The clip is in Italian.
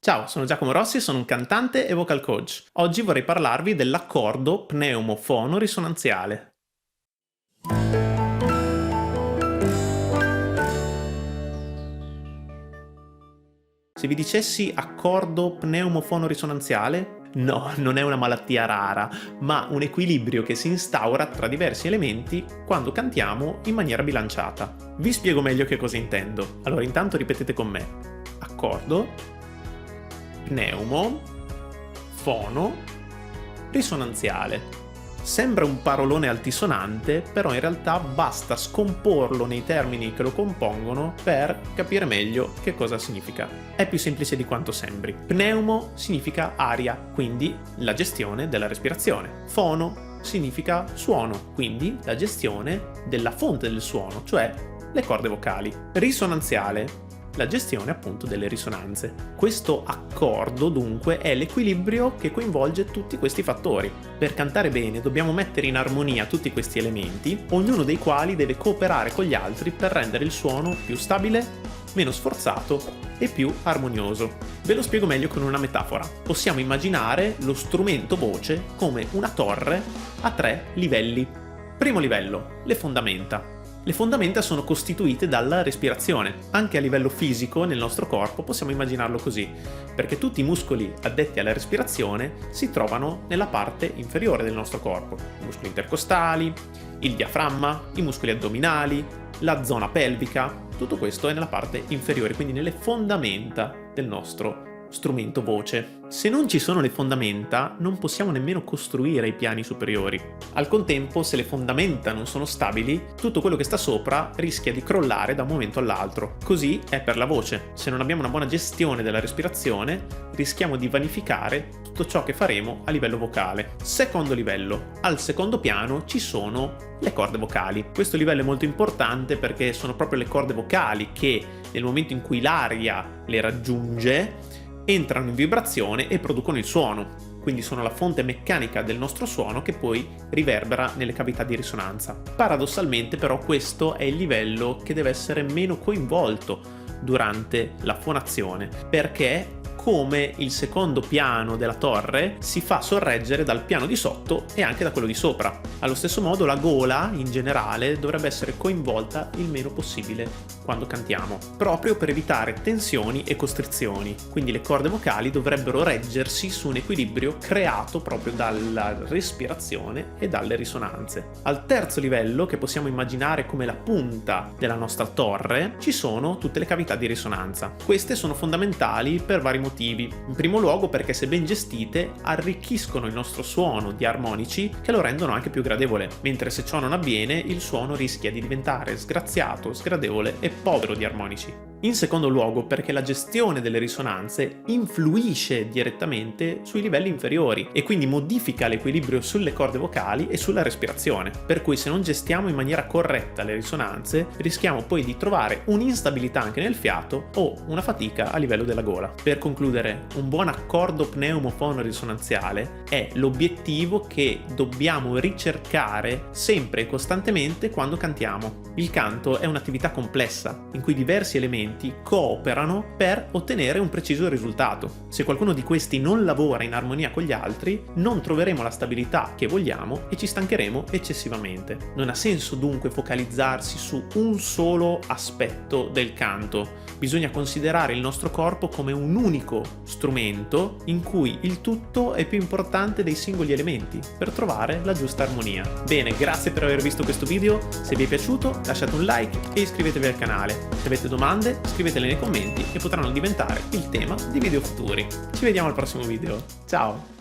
Ciao, sono Giacomo Rossi, sono un cantante e vocal coach. Oggi vorrei parlarvi dell'accordo pneumofono-risonanziale. Se vi dicessi accordo pneumofono-risonanziale, no, non è una malattia rara, ma un equilibrio che si instaura tra diversi elementi quando cantiamo in maniera bilanciata. Vi spiego meglio che cosa intendo. Allora, intanto ripetete con me. Accordo, pneumo, fono, risonanziale. Sembra un parolone altisonante, però in realtà basta scomporlo nei termini che lo compongono per capire meglio che cosa significa. È più semplice di quanto sembri. Pneumo significa aria, quindi la gestione della respirazione. Fono significa suono, quindi la gestione della fonte del suono, cioè le corde vocali. Risonanziale, la gestione appunto delle risonanze. Questo accordo dunque è l'equilibrio che coinvolge tutti questi fattori. Per cantare bene dobbiamo mettere in armonia tutti questi elementi, ognuno dei quali deve cooperare con gli altri per rendere il suono più stabile, meno sforzato e più armonioso. Ve lo spiego meglio con una metafora. Possiamo immaginare lo strumento voce come una torre a 3 livelli. Primo livello, le fondamenta. Le fondamenta sono costituite dalla respirazione. Anche a livello fisico nel nostro corpo possiamo immaginarlo così, perché tutti i muscoli addetti alla respirazione si trovano nella parte inferiore del nostro corpo. I muscoli intercostali, il diaframma, i muscoli addominali, la zona pelvica, tutto questo è nella parte inferiore, quindi nelle fondamenta del nostro strumento voce. Se non ci sono le fondamenta, non possiamo nemmeno costruire i piani superiori. Al contempo, se le fondamenta non sono stabili, tutto quello che sta sopra rischia di crollare da un momento all'altro. Così è per la voce. Se non abbiamo una buona gestione della respirazione, rischiamo di vanificare tutto ciò che faremo a livello vocale. Secondo livello. Al secondo piano ci sono le corde vocali. Questo livello è molto importante perché sono proprio le corde vocali che, nel momento in cui l'aria le raggiunge, entrano in vibrazione e producono il suono, quindi sono la fonte meccanica del nostro suono che poi riverbera nelle cavità di risonanza. Paradossalmente però questo è il livello che deve essere meno coinvolto durante la fonazione, perché come il secondo piano della torre si fa sorreggere dal piano di sotto e anche da quello di sopra. Allo stesso modo la gola in generale dovrebbe essere coinvolta il meno possibile quando cantiamo, proprio per evitare tensioni e costrizioni. Quindi le corde vocali dovrebbero reggersi su un equilibrio creato proprio dalla respirazione e dalle risonanze. Al terzo livello, che possiamo immaginare come la punta della nostra torre, ci sono tutte le cavità di risonanza. Queste sono fondamentali per vari motivi. In primo luogo perché se ben gestite arricchiscono il nostro suono di armonici che lo rendono anche più gradevole, mentre se ciò non avviene il suono rischia di diventare sgraziato, sgradevole e povero di armonici. In secondo luogo perché la gestione delle risonanze influisce direttamente sui livelli inferiori e quindi modifica l'equilibrio sulle corde vocali e sulla respirazione, per cui se non gestiamo in maniera corretta le risonanze rischiamo poi di trovare un'instabilità anche nel fiato o una fatica a livello della gola. Per concludere, un buon accordo pneumofono-risonanziale è l'obiettivo che dobbiamo ricercare sempre e costantemente quando cantiamo. Il canto è un'attività complessa in cui diversi elementi cooperano per ottenere un preciso risultato. Se qualcuno di questi non lavora in armonia con gli altri, non troveremo la stabilità che vogliamo e ci stancheremo eccessivamente. Non ha senso dunque focalizzarsi su un solo aspetto del canto. Bisogna considerare il nostro corpo come un unico strumento in cui il tutto è più importante dei singoli elementi per trovare la giusta armonia. Bene, grazie per aver visto questo video. Se vi è piaciuto lasciate un like e iscrivetevi al canale. Se avete domande scrivetele nei commenti e potranno diventare il tema di video futuri. Ci vediamo al prossimo video. Ciao!